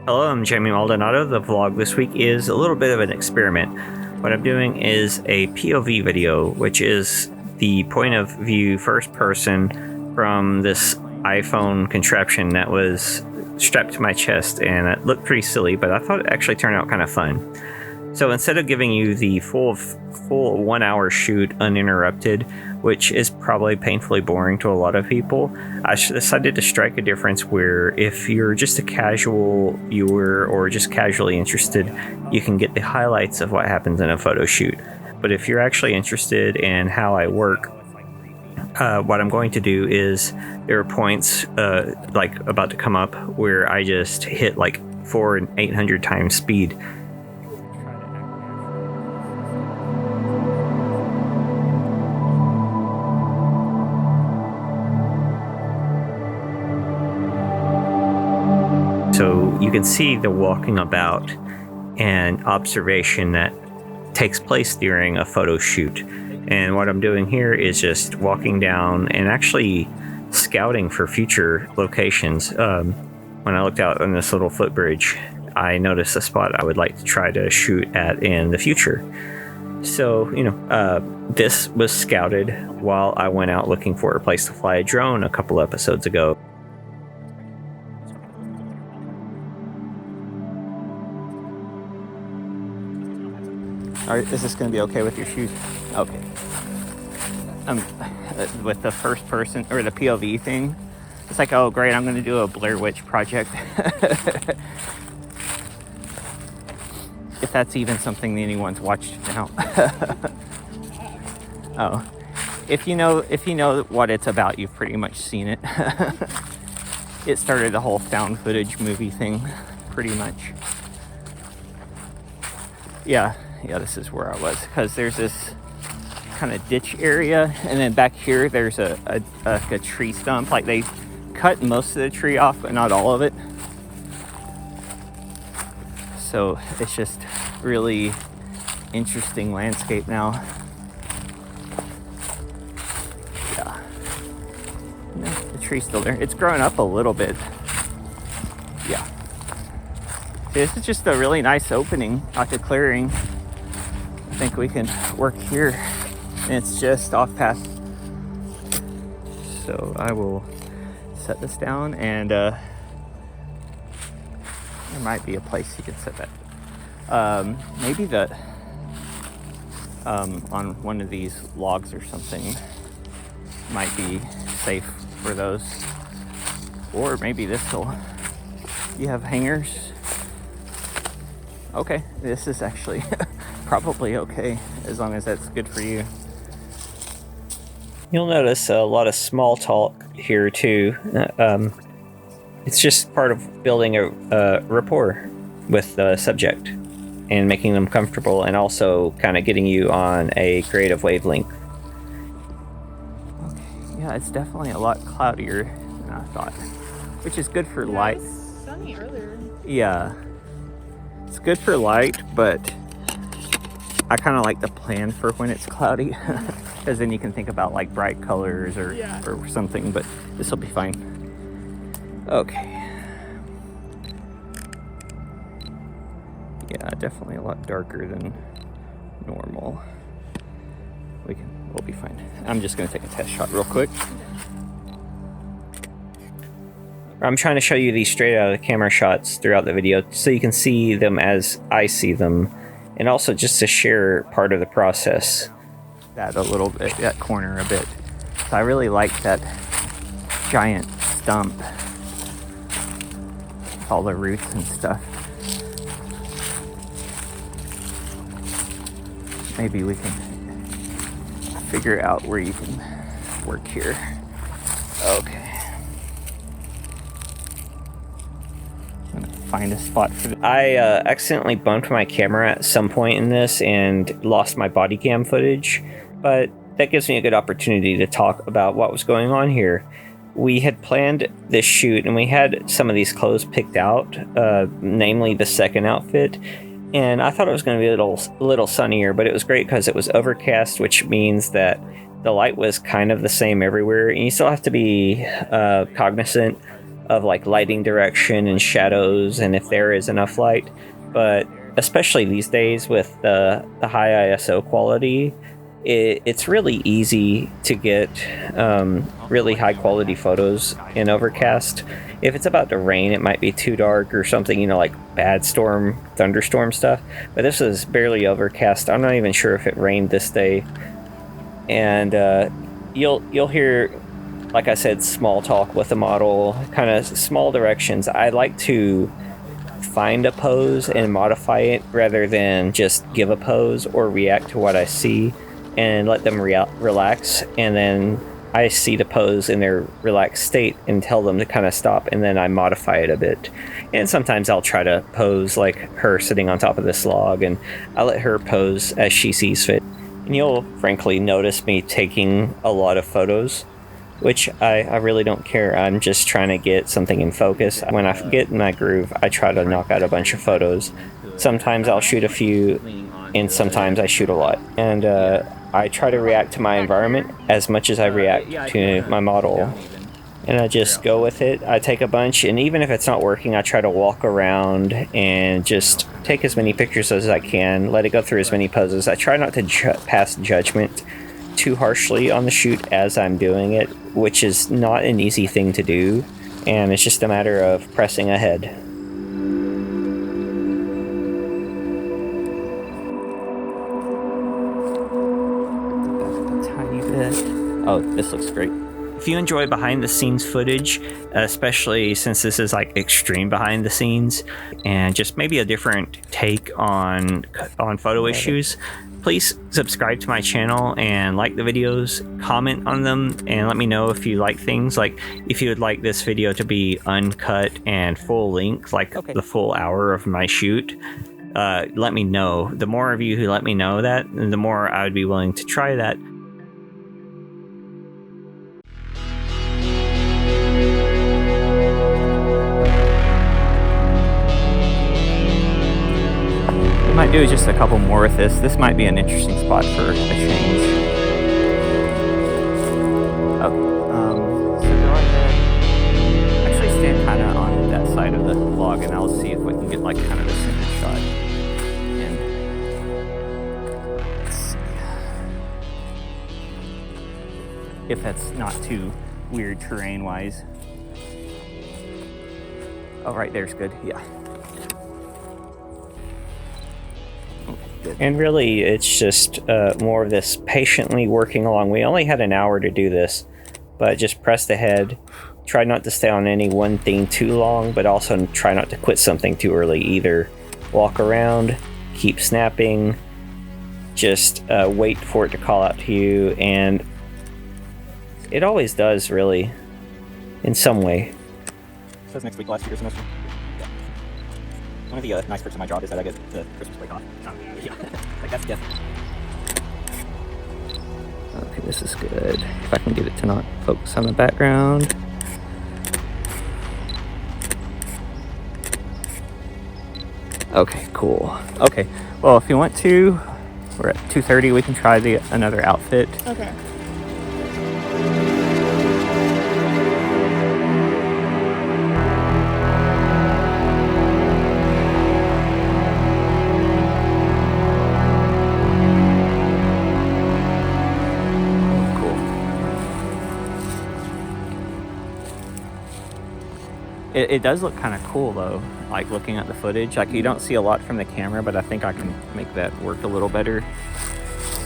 Hello, I'm Jamie Maldonado. The vlog this week is a little bit of an experiment. What I'm doing is a POV video, which is the point of view first person from this iPhone contraption that was strapped to my chest, and it looked pretty silly, but I thought it actually turned out kind of fun. So instead of giving you the full 1 hour shoot uninterrupted, which is probably painfully boring to a lot of people, I decided to strike a difference where if you're just a casual viewer or just casually interested, you can get the highlights of what happens in a photo shoot. But if you're actually interested in how I work, what I'm going to do is there are points like about to come up where I just hit like 400 and 800 times speed. So you can see the walking about and observation that takes place during a photo shoot. And what I'm doing here is just walking down and actually scouting for future locations. When I looked out on this little footbridge, I noticed a spot I would like to try to shoot at in the future. So, this was scouted while I went out looking for a place to fly a drone a couple episodes ago. Is this going to be okay with your shoes? Okay. With the first person, or the POV thing, it's like, oh great, I'm going to do a Blair Witch project. If that's even something that anyone's watched now. Oh. If you know what it's about, you've pretty much seen it. It started the whole found footage movie thing, pretty much. Yeah, this is where I was, because there's this kind of ditch area, and then back here there's a tree stump. Like, they cut most of the tree off, but not all of it. So it's just really interesting landscape now. Yeah. No, the tree's still there. It's grown up a little bit. Yeah. This is just a really nice opening, like a clearing. I think we can work here, and it's just off past. So I will set this down, and there might be a place you can set that. Maybe on one of these logs or something might be safe for those, or maybe this will. You have hangers. Okay, this is actually probably okay, as long as that's good for you. You'll notice a lot of small talk here too. It's just part of building a rapport with the subject and making them comfortable, and also kind of getting you on a creative wavelength. Okay, yeah, it's definitely a lot cloudier than I thought, which is good for light. It was sunny earlier. Yeah, it's good for light, but I kind of like to plan for when it's cloudy, because then you can think about like bright colors or something, but this will be fine. Okay. Yeah, definitely a lot darker than normal. We'll be fine. I'm just going to take a test shot real quick. I'm trying to show you these straight out of the camera shots throughout the video so you can see them as I see them, and also just to share part of the process. That a little bit, that corner a bit. So I really like that giant stump, all the roots and stuff. Maybe we can figure out where you can work here. Okay. I'm gonna find a spot for the... I accidentally bumped my camera at some point in this and lost my body cam footage, but that gives me a good opportunity to talk about what was going on here. We had planned this shoot, and we had some of these clothes picked out, namely the second outfit, and I thought it was going to be a little sunnier, but it was great because it was overcast, which means that the light was kind of the same everywhere, and you still have to be cognizant of like lighting direction and shadows, and if there is enough light. But especially these days with the high ISO quality, it's really easy to get really high quality photos in Overcast. If it's about to rain, it might be too dark or something, you know, like bad storm, thunderstorm stuff. But this is barely overcast. I'm not even sure if it rained this day. And you'll hear, like I said, small talk with the model, kind of small directions. I like to find a pose and modify it rather than just give a pose or react to what I see and let them relax, and then I see the pose in their relaxed state and tell them to kind of stop, and then I modify it a bit. And sometimes I'll try to pose like her sitting on top of this log, and I'll let her pose as she sees fit. And you'll frankly notice me taking a lot of photos, which I really don't care. I'm just trying to get something in focus. When I get in my groove, I try to knock out a bunch of photos. Sometimes I'll shoot a few, and sometimes I shoot a lot. And I try to react to my environment as much as I react to my model. And I just go with it. I take a bunch, and even if it's not working, I try to walk around and just take as many pictures as I can, let it go through as many poses. I try not to pass judgment too harshly on the shoot as I'm doing it, which is not an easy thing to do, and it's just a matter of pressing ahead. Oh, this looks great. If you enjoy behind the scenes footage, especially since this is like extreme behind the scenes and just maybe a different take on photo issues, please subscribe to my channel and like the videos, comment on them, and let me know if you like things. Like if you would like this video to be uncut and full length, like the full hour of my shoot, let me know. The more of you who let me know that, the more I would be willing to try that. Might do just a couple more with this. This might be an interesting spot for a change. So go ahead. Actually stand kind of on that side of the log, and I'll see if we can get like kind of a center shot. And let's see if that's not too weird terrain-wise. Oh, right there's good. Yeah. And really, it's just more of this patiently working along. We only had an hour to do this, but just pressed ahead. Try not to stay on any one thing too long, but also try not to quit something too early either. Walk around, keep snapping, just wait for it to call out to you, and it always does, really, in some way. It says next week, last year's semester. One of the nice perks of my job is that I get the Christmas break off. Yeah, like that's good. Okay, this is good. If I can get it to not focus on the background. Okay, cool. Okay, well, if you want to, we're at 2:30. We can try another outfit. Okay. It does look kind of cool though, like looking at the footage. Like you don't see a lot from the camera, but I think I can make that work a little better.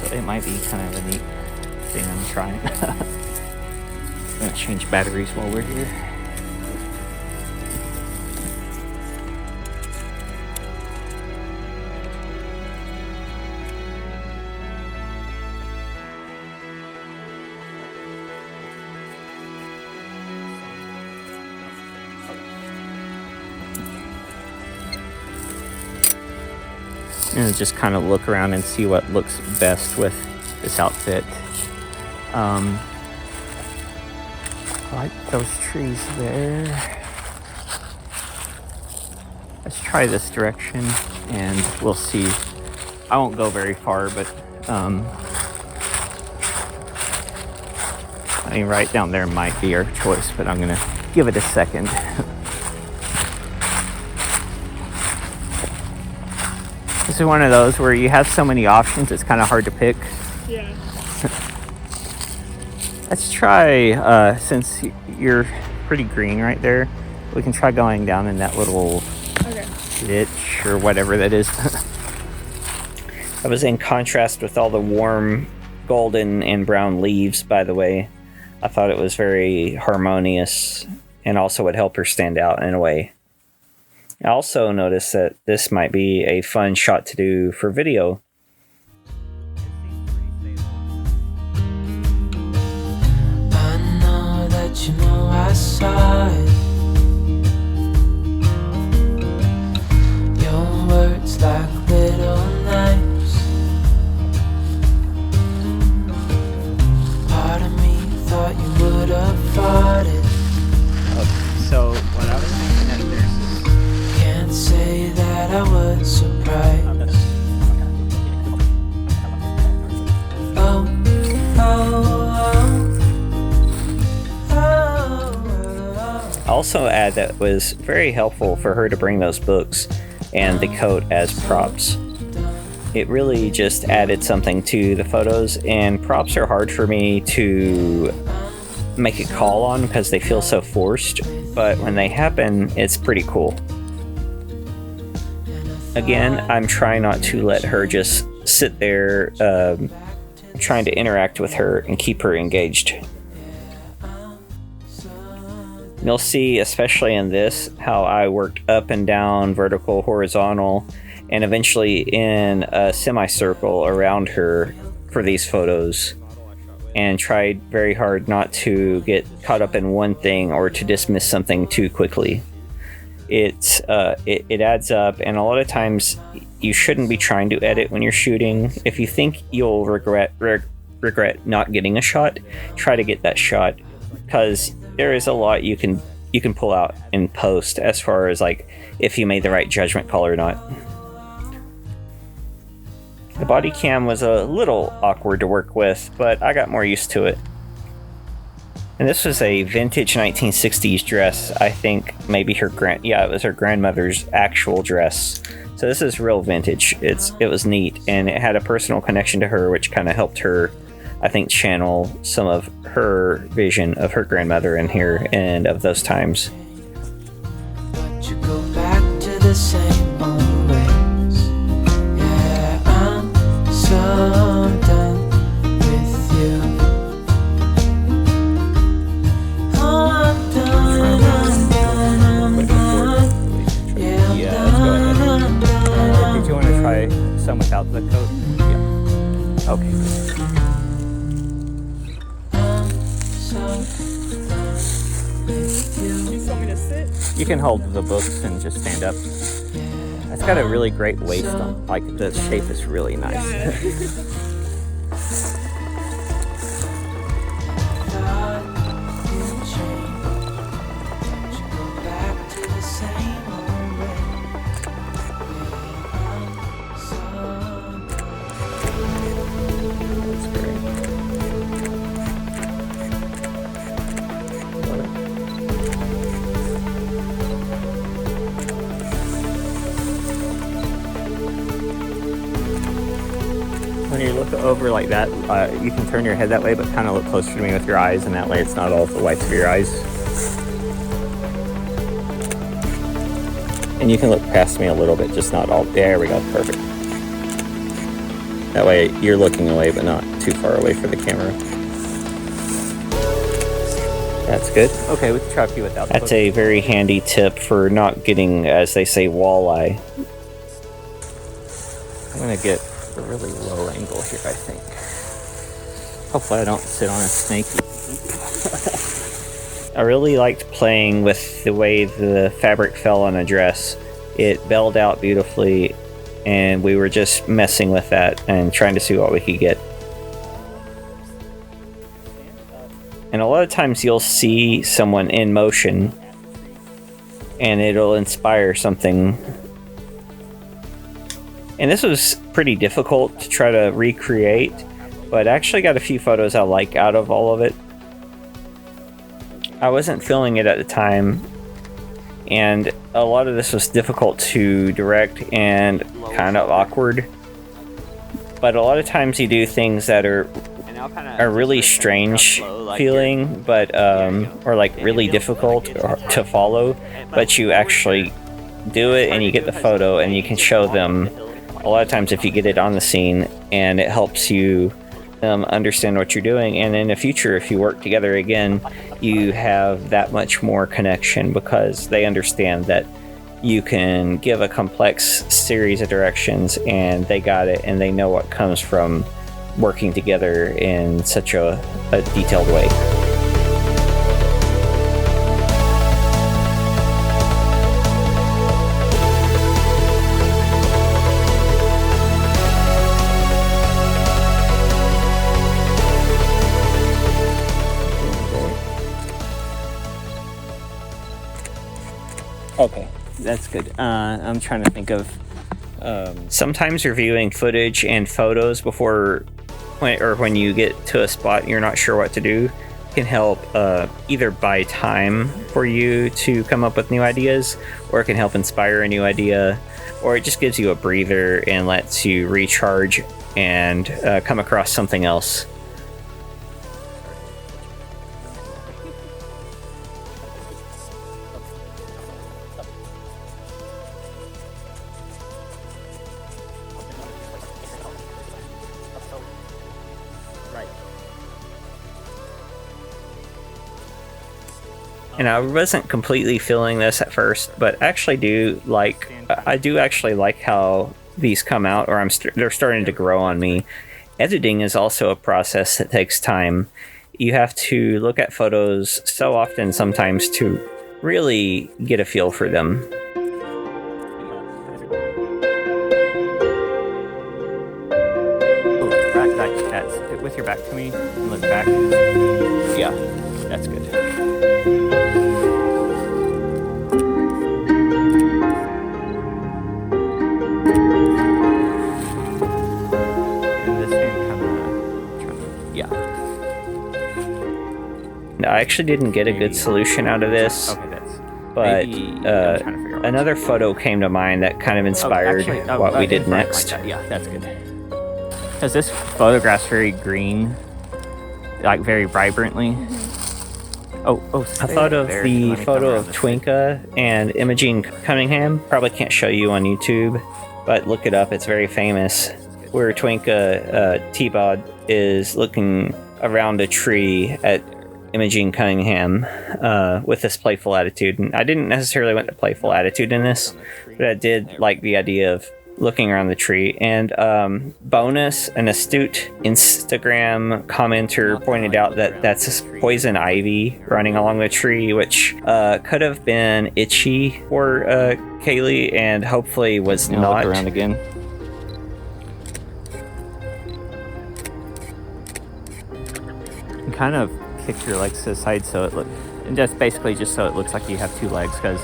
So it might be kind of a neat thing I'm trying. I'm gonna change batteries while we're here. And just kind of look around and see what looks best with this outfit. I like those trees there. Let's try this direction and we'll see. I won't go very far, but I mean, right down there might be our choice, but I'm gonna give it a second. This is one of those where you have so many options, it's kind of hard to pick. Yeah. Let's try, since you're pretty green right there, we can try going down in that little ditch or whatever that is. That was in contrast with all the warm golden and brown leaves, by the way. I thought it was very harmonious and also would help her stand out in a way. I also noticed that this might be a fun shot to do for video. I know that you know I saw it. Your words like little knives. Part of me thought you would have fought it. Okay, so what I was thinking at this is... Can't say that I was surprised. Oh, I'll also add that it was very helpful for her to bring those books and the coat as props. It really just added something to the photos, and props are hard for me to make a call on because they feel so forced, but when they happen, it's pretty cool. Again, I'm trying not to let her just sit there, trying to interact with her and keep her engaged. You'll see, especially in this, how I worked up and down, vertical, horizontal, and eventually in a semicircle around her for these photos, and tried very hard not to get caught up in one thing or to dismiss something too quickly. It adds up, and a lot of times you shouldn't be trying to edit when you're shooting. If you think you'll regret not getting a shot, try to get that shot, because there is a lot you can pull out in post as far as like if you made the right judgment call or not. The body cam was a little awkward to work with, but I got more used to it. And this was a vintage 1960s dress. I think maybe it was her grandmother's actual dress. So this is real vintage. It was neat, and it had a personal connection to her, which kind of helped her, I think, channel some of her vision of her grandmother in here and of those times. but you go back to the same old ways. Yeah, I'm so done with you. Oh, I'm done, I'm done, I'm done. Yeah, I'm done. Did you want to try some without the coat? Yeah. Okay. You just want me to sit? You can hold the books and just stand up. It's got a really great waist on. Like, the shape is really nice. When you look over like that, you can turn your head that way, but kind of look closer to me with your eyes, and that way it's not all the whites of your eyes. And you can look past me a little bit, just not all. There we go, perfect. That way you're looking away, but not too far away for the camera. That's good. Okay, we can try a few without. That's a very handy tip for not getting, as they say, walleye. I'm gonna get a really low angle here, I think. Hopefully I don't sit on a snake. I really liked playing with the way the fabric fell on a dress. It belled out beautifully, and we were just messing with that and trying to see what we could get. And a lot of times you'll see someone in motion and it'll inspire something. And this was pretty difficult to try to recreate, but I actually got a few photos I like out of all of it. I wasn't feeling it at the time, and a lot of this was difficult to direct and kind of awkward. But a lot of times you do things that are really strange feeling, but or like really difficult to follow, but you actually do it and you get the photo and you can show them. A lot of times if you get it on the scene, and it helps you understand what you're doing, and in the future if you work together again, you have that much more connection because they understand that you can give a complex series of directions and they got it, and they know what comes from working together in such a detailed way. Okay, that's good. I'm trying to think of... Sometimes reviewing footage and photos before when you get to a spot you're not sure what to do can help either buy time for you to come up with new ideas, or it can help inspire a new idea, or it just gives you a breather and lets you recharge and come across something else. And I wasn't completely feeling this at first, but I do actually like how these come out, or they're starting to grow on me. Editing is also a process that takes time. You have to look at photos so often sometimes to really get a feel for them. That's with your back to me, and look back. Yeah, that's good. I actually didn't get a good solution out of this, but another photo came to mind that kind of inspired what we did next. Yeah, that's good. Because this photograph's very green, like very vibrantly. I thought of the photo of Twinka and Imogen Cunningham. Probably can't show you on YouTube, but look it up. It's very famous. Where Twinka T-Bod is looking around a tree at Imogen Cunningham with this playful attitude. And I didn't necessarily want the playful attitude in this, but I did like the idea of looking around the tree. And bonus, an astute Instagram commenter pointed out that that's poison ivy running along the tree, which could have been itchy for Kaylee, and hopefully was not. Look around again. And kind of kick your legs to the side so it looks, and just basically just so it looks like you have two legs, because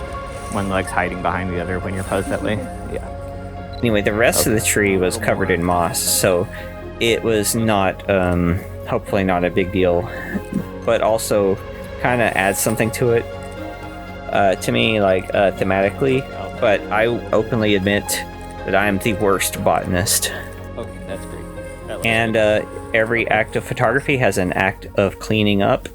one leg's hiding behind the other when you're posed that way. Yeah. Anyway, the rest of the tree was covered in moss, so it was not, hopefully not a big deal, but also kind of adds something to it, to me, like, thematically. But I openly admit that I am the worst botanist. Okay, that's great. And every act of photography has an act of cleaning up,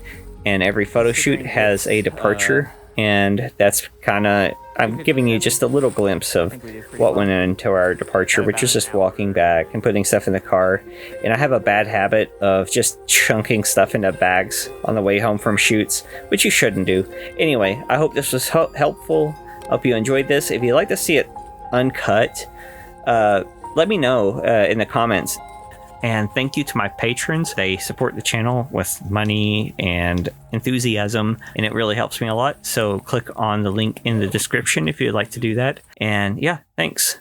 and every photo shoot has a departure, and that's kind of, I'm giving you just a little glimpse of what went into our departure, which is just walking back and putting stuff in the car. And I have a bad habit of just chunking stuff into bags on the way home from shoots, which you shouldn't do. Anyway, I hope this was helpful. Hope you enjoyed this. If you'd like to see it uncut, let me know in the comments. And thank you to my patrons. They support the channel with money and enthusiasm, and it really helps me a lot. So click on the link in the description if you'd like to do that. And yeah, thanks.